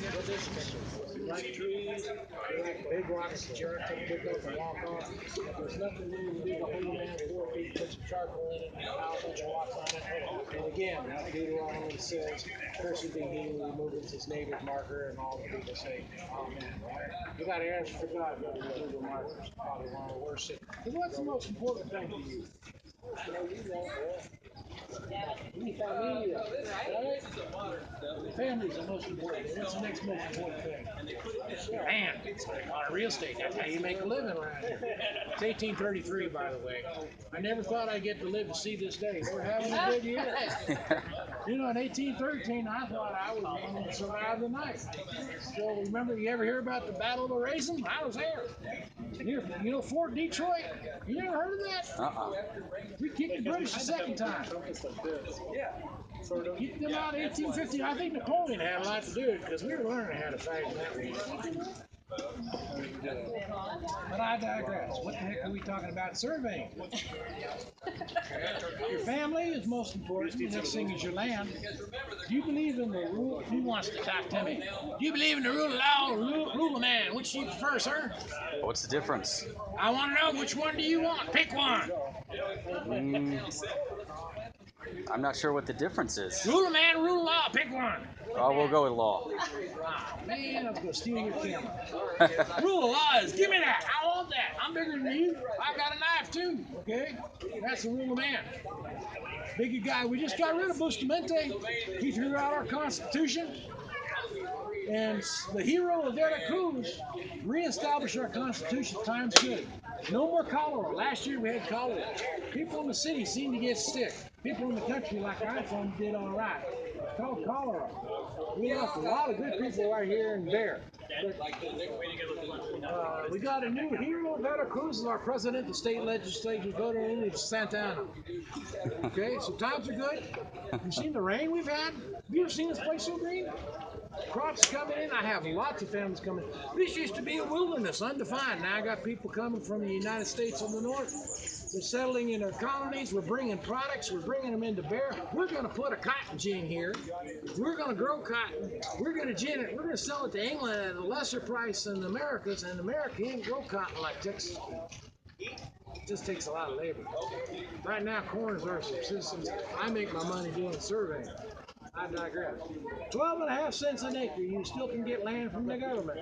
What is it? Like trees, like big rocks that you can pick up and walk on. There's nothing new to do the whole man 4 feet, put some charcoal in it, and pile a bunch of rocks on it. And again, like Deuteronomy says, cursed be he who removes his neighbor's marker, and all the people say, amen. Right? You got to answer for God, but the Google marker is probably one of the worst things. And what's the most important thing to you? Familia, right? Family's the most important thing. What's the next most important thing? Man, on real estate, that's how you make a living around here. It's 1833, by the way. I never thought I'd get to live to see this day. We're having a good year. You know, in 1813, I thought I was going to survive the night. So remember, you ever hear about the Battle of the Raisin? I was there. You know Fort Detroit? You never heard of that? We kicked the British the second time. Kicked them out in 1850. I think Napoleon had a lot to do with it because we were learning how to fight in that war. But I digress. What the heck are we talking about? Surveying. Your family is most important. The next thing is your land. Do you believe in the rule? Who wants to talk to me? Do you believe in the rule of law or rule of man? Which do you prefer, sir? What's the difference? I want to know which one do you want? Pick one. I'm not sure what the difference is. Rule of man, rule of law. Pick one. Oh, we'll go with law. Oh, man, I was going to steal your camera. Rule of law is, give me that. I want that. I'm bigger than you. I got a knife, too. Okay? That's the rule of man. Bigger guy. We just got rid of Bustamante. He threw out our Constitution. And the hero of Veracruz reestablished our Constitution. Time's good. No more cholera. Last year we had cholera. People in the city seem to get sick. People in the country, like I'm from, did all right. It's called cholera. We lost a lot of good people right here and there. We got a new hero of Veracruz as our president. The state legislature voted in. It's Santana. Okay, so times are good. You seen the rain we've had? Have you ever seen this place so green? Crops coming in. I have lots of families coming. This used to be a wilderness, undefined. Now I got people coming from the United States of the North. They're settling in their colonies. We're bringing products. We're bringing them into bear. We're going to put a cotton gin here. We're going to grow cotton. We're going to gin it. We're going to sell it to England at a lesser price than the Americas. And America can't grow cotton like Texas. It just takes a lot of labor. Right now, corn is our subsistence. I make my money doing surveying. I digress. 12.5 cents an acre. You still can get land from the government.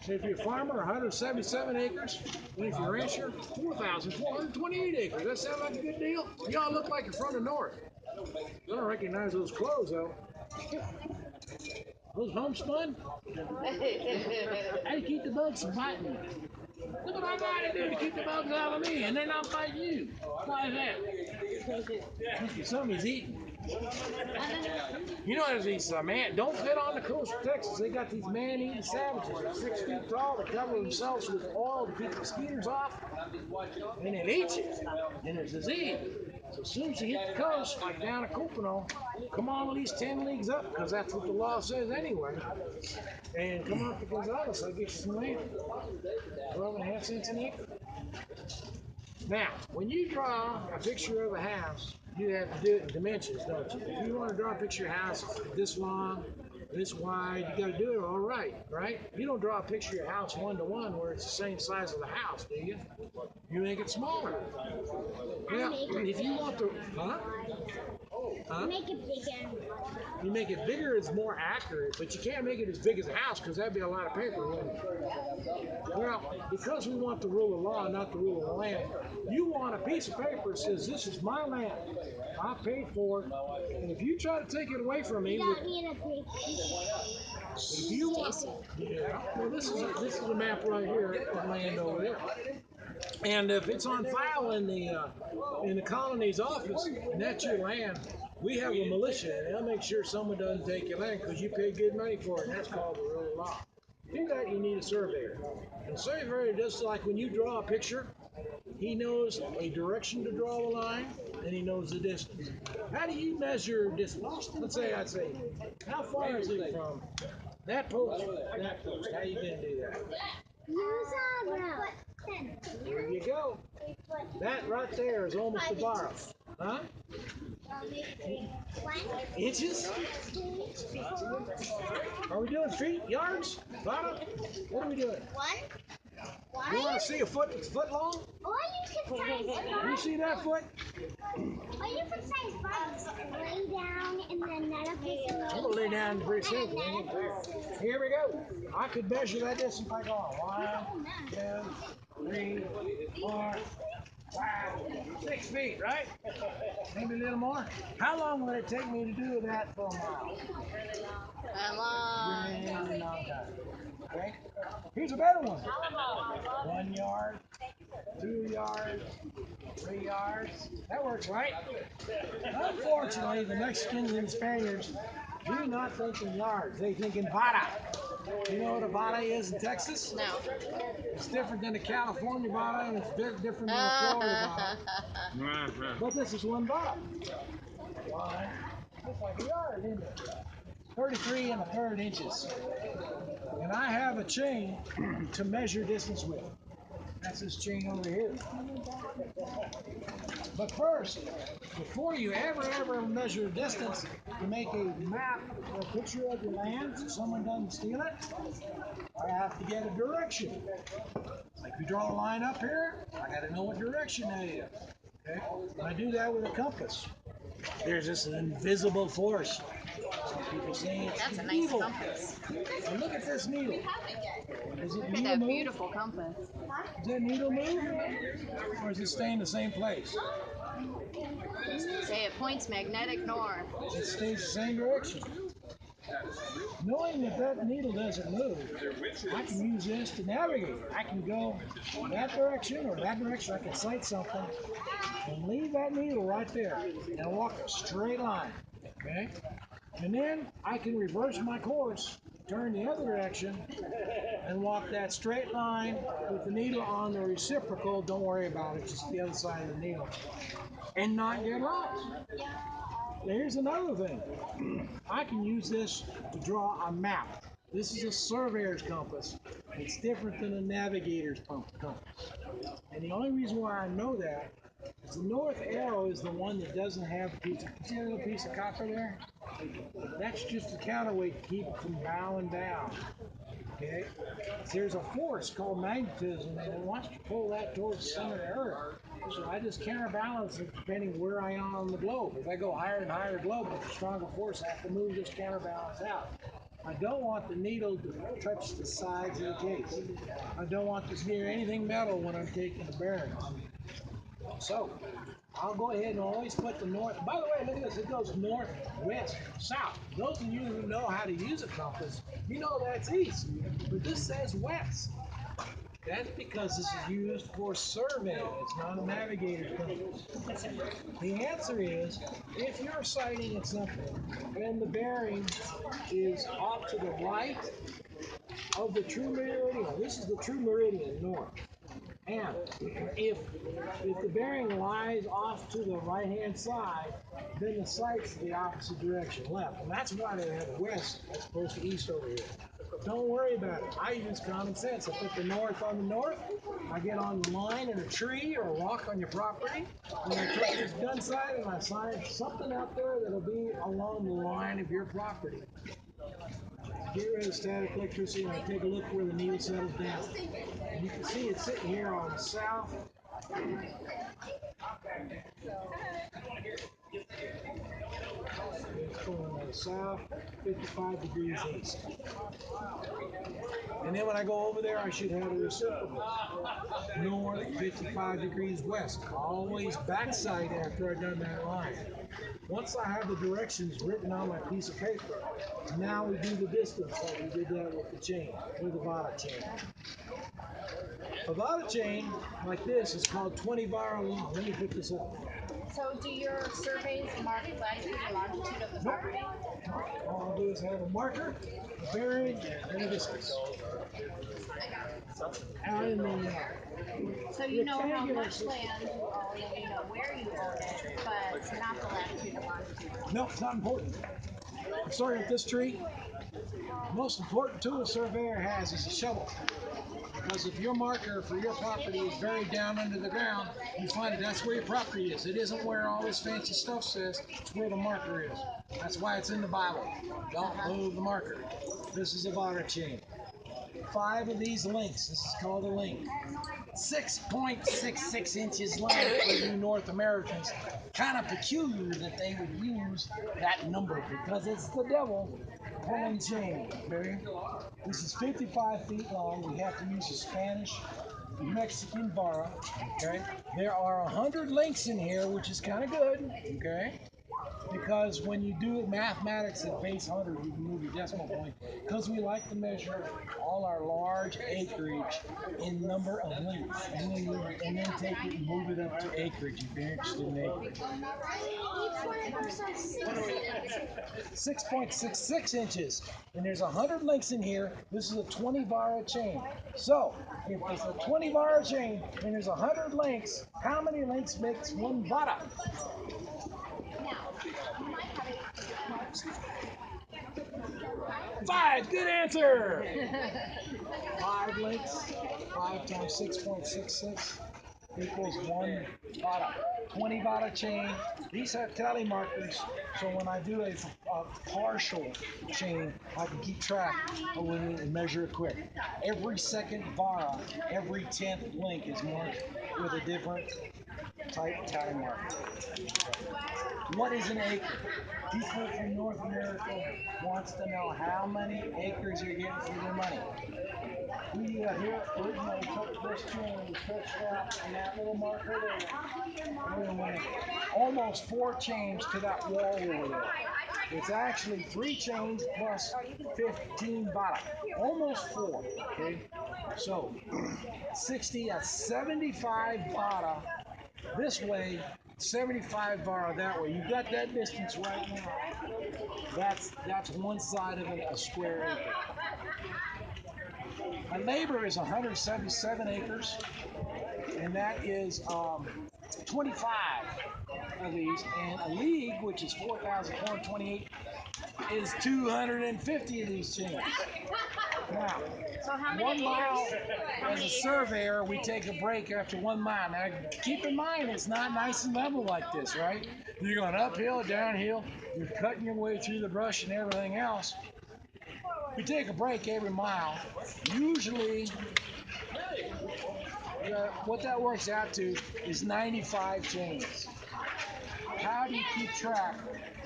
If you're a farmer, 177 acres. And if you're a rancher, 4,428 acres. That sound like a good deal? Y'all look like you're from the north. I don't recognize those clothes, though. Those homespun? How do you keep the bugs from biting you? Look what I got to do to keep the bugs out of me, and they're not biting you. Why is that? Somebody's eating. You know, there's these man, don't fit on the coast of Texas. They got these man-eating savages. They're 6 feet tall. They cover themselves with oil to keep the mosquitoes off, and it eats you. And it's disease. So as soon as you hit the coast, like down at Copano, come on at least 10 leagues up, because that's what the law says anyway. And come up to Gonzales, I'll get you some land. 12.5 cents an acre. Now, when you draw a picture of a house, you have to do it in dimensions, don't you? If you want to draw a picture of a house this long, this wide, you got to do it all right? You don't draw a picture of your house 1-to-1 where it's the same size of the house, do you? You make it smaller. Well, if you want to, Make it bigger. You make it bigger, it's more accurate, but you can't make it as big as a house because that'd be a lot of paper, wouldn't it? Well, because we want the rule of law, not the rule of the land, you want a piece of paper that says, this is my land. I paid for it. And if you try to take it away from me, You don't need a big if you want, yeah, well, this is a map right here of land over there. And if it's on file in the colony's office, and that's your land, we have a militia, and they'll make sure someone doesn't take your land because you pay good money for it, and that's called the rule of law. To do that, you need a surveyor. And a surveyor, just like when you draw a picture, he knows a direction to draw the line, and he knows the distance. How do you measure distance? Let's say I'd say, how far is it from that post to that post? How are you going to do that? Use a rope. There you go. That right there is almost a bar. Huh? One, Inches? two, Are we doing feet, yards, bottom? What are we doing? one. You want to see a foot that's foot long? Or you can say You see that foot? Or you can say bugs. Lay down and then another person I'm gonna lay down pretty soon. Here we go. I could measure that distance by going 1, 2, 3, 4, 5, 6 feet, right? Maybe a little more. How long would it take me to do that for a mile? A long Really long time. Okay. Here's a better one. 1 yard, 2 yards, 3 yards. That works, right? Unfortunately, the Mexicans and the Spaniards do not think in yards. They think in vara. You know what a vara is in Texas? No. It's different than a California vara, and it's different than a Florida vara. But this is one vara. One, just like a yard, isn't it? 33 1/3 inches. And I have a chain to measure distance with. That's this chain over here. But first, before you ever measure distance, you make a map or a picture of your land so someone doesn't steal it. I have to get a direction. Like we draw a line up here, I got to know what direction that is. Okay? And I do that with a compass. There's this invisible force. Some people say it's That's a nice evil. compass. And look at this needle. Is it Look at needle that move? beautiful compass. Does that needle move? Or does it stay in the same place? Say it points magnetic north. It stays the same direction. Knowing that that needle doesn't move, I can use this to navigate. I can go that direction or that direction. I can sight something and leave that needle right there and walk a straight line. Okay? And then I can reverse my course, turn the other direction, and walk that straight line with the needle on the reciprocal. Don't worry about it, just the other side of the needle. And not get lost. Now here's another thing. I can use this to draw a map. This is a surveyor's compass. It's different than a navigator's compass. And the only reason why I know that is the north arrow is the one that doesn't have a piece of, see that little piece of copper there? That's just a counterweight to keep it from bowing down. Okay? There's a force called magnetism, and it wants to pull that towards the center of the earth. So I just counterbalance it depending where I am on the globe. If I go higher and higher the globe, with a stronger force, I have to move this counterbalance out. I don't want the needle to touch the sides of the case. I don't want this near anything metal when I'm taking the bearings. So I'll go ahead and always put the north. By the way, look at this. It goes north, west, south. Those of you who know how to use a compass, you know that's east. But this says west. That's because this is used for surveying. It's not a navigator's compass. The answer is, if you're sighting at something and the bearing is off to the right of the true meridian, this is the true meridian north. And if the bearing lies off to the right-hand side, then the sight's the opposite direction, left. And that's why they have west as opposed to east over here. Don't worry about it. I use common sense. I put the north on the north. I get on the line in a tree or a rock on your property. And I take this gun sight and I sign something out there that'll be along the line of your property. Get rid of static electricity and I take a look where the needle settles down. And you can see it's sitting here on the south. It's going south, 55 degrees east. And then when I go over there, I should have a reciprocal. North, 55 degrees west. Always backside after I've done that line. Once I have the directions written on my piece of paper, now we do the distance like we did that with the chain, with the Vada chain. A Vada chain like this is called 20 vara long. Let me put this up. So do your surveys mark latitude and longitude of the property? All I'll do is have a marker, a bearing, and a distance. Out in the So you know how rectangular much system. land you own and you know where you own it, but not the latitude and longitude. No, it's not important. Starting with this tree, the most important tool a surveyor has is a shovel. Because if your marker for your property is buried down under the ground, you find that that's where your property is. It isn't where all this fancy stuff says. It's where the marker is. That's why it's in the Bible. Don't move the marker. This is a barter chain. 5 of these links. This is called a link. 6.66 inches long for you North Americans. Kind of peculiar that they would use that number because it's the devil pulling chain. Okay? This is 55 feet long. We have to use a Spanish Mexican vara. Okay? There are 100 links in here, which is kind of good. Okay? Because when you do mathematics at base 100, you can move your decimal point. Because we like to measure all our large acreage in number of links, and then take it and move it up to acreage if you're interested in acreage. Each one of those has 6.66 inches, and there's 100 links in here. This is a 20 vara chain. So if it's a 20 vara chain and there's 100 links, how many links makes one vara? 5, good answer. 5 links, 5 times 6.66 equals 1 vara. 20 vara chain. These have tally markers, so when I do a partial chain, I can keep track of when and measure it quick. Every second vara, every 10th link is marked with a different type tally marker. What is an acre? People from North America wants to know how many acres you're getting for your money. We here originally took this chain, we stretched that and that little marker there, and we went almost 4 chains to that wall over there. It's actually 3 chains plus 15 vara, almost 4. Okay, so 60 at 75 vara this way, 75 vara that way. You got that distance right now. That's one side of a square acre. A labor is 177 acres, and that is 25 of these. And a league, which is 4,428, is 250 of these chains. Now, So how many 1 mile acres? as a surveyor, we take a break after 1 mile. Now, keep in mind, it's not nice and level like this, right? You're going uphill, downhill, you're cutting your way through the brush and everything else. We take a break every mile. Usually, what that works out to is 95 chains. How do you keep track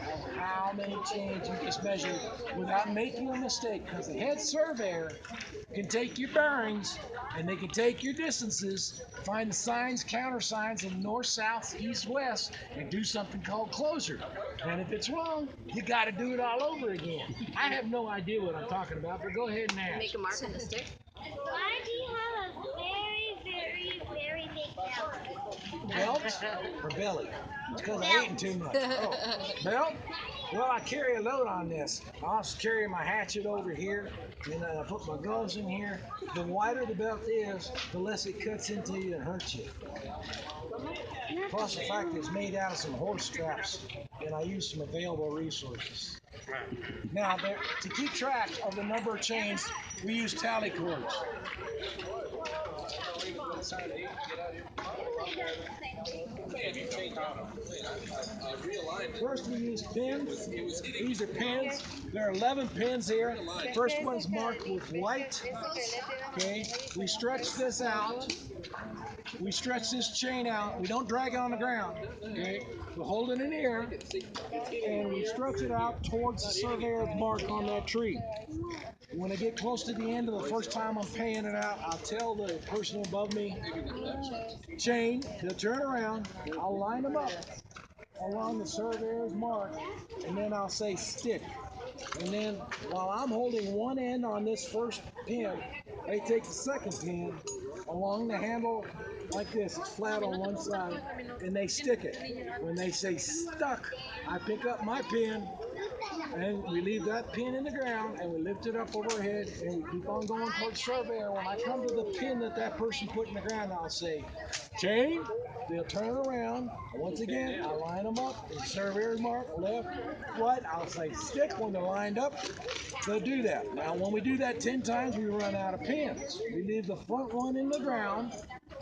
of how many chains you just measured without making a mistake? Because the head surveyor can take your bearings and they can take your distances, find the signs, countersigns in north, south, east, west, and do something called closure. And if it's wrong, you got to do it all over again. I have no idea what I'm talking about, but go ahead and ask. Make a mark on the stick. Why do you have a very big belly? Belt or belly? It's because I ate too much. Oh, belt? Well, I carry a load on this. I also carry my hatchet over here, and then I put my gloves in here. The wider the belt is, the less it cuts into you and hurts you. Plus, the fact it's made out of some horse straps, and I use some available resources. Now, to keep track of the number of chains, we use tally cords. First we use pins. These are pins. There are 11 pins here. First one's marked with white. Okay, we stretch this out. We stretch this chain out. We don't drag it on the ground. Okay, we hold it in the air, and we stretch it out towards the surveyor's mark on that tree. When I get close to the end of the first time I'm paying it out, I'll tell the person above me, chain, they'll turn around, I'll line them up along the surveyor's mark, and then I'll say stick. And then while I'm holding one end on this first pin, they take the second pin along the handle like this. It's flat on one side, and they stick it. When they say stuck, I pick up my pin And we leave that pin in the ground and we lift it up over our head and we keep on going towards surveyor. When I come to the pin that person put in the ground, I'll say, chain. They'll turn around. And once again, I'll line them up. And surveyor mark, left, right. I'll say stick when they're lined up. They'll do that. Now, when we do that 10 times, we run out of pins. We leave the front one in the ground.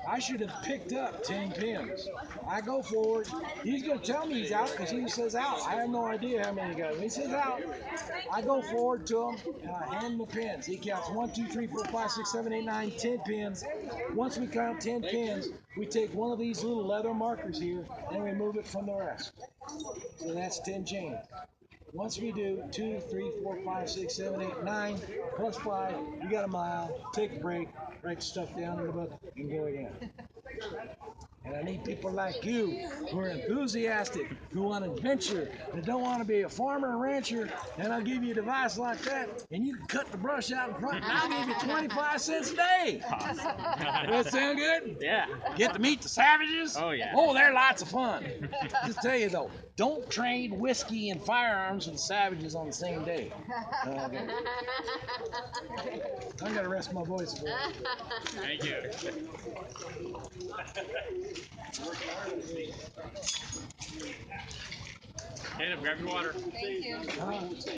I should have picked up 10 pins. I go forward. He's going to tell me he's out because he says out. I have no idea how many he got. He says out. I go forward to him and I hand him the pins. He counts 1, 2, 3, 4, 5, 6, 7, 8, 9, 10 pins. Once we count 10 pins, we take one of these little leather markers here and we move it from the rest. So that's 10 chains. Once we do 2, 3, 4, 5, 6, 7, 8, 9, plus 5, you got a mile, take a break, write the stuff down in the book, and go again. And I need people like you who are enthusiastic, who want adventure, and don't want to be a farmer and rancher, and I'll give you a device like that, and you can cut the brush out in front, and I'll give you 25 cents a day. Does that sound good? Yeah. Get to meet the savages? Oh, yeah. Oh, they're lots of fun. Just tell you though, don't trade whiskey and firearms with the savages on the same day. Okay. I'm gonna rest my voice for it. Thank you. Caleb, grab your water. Thank you.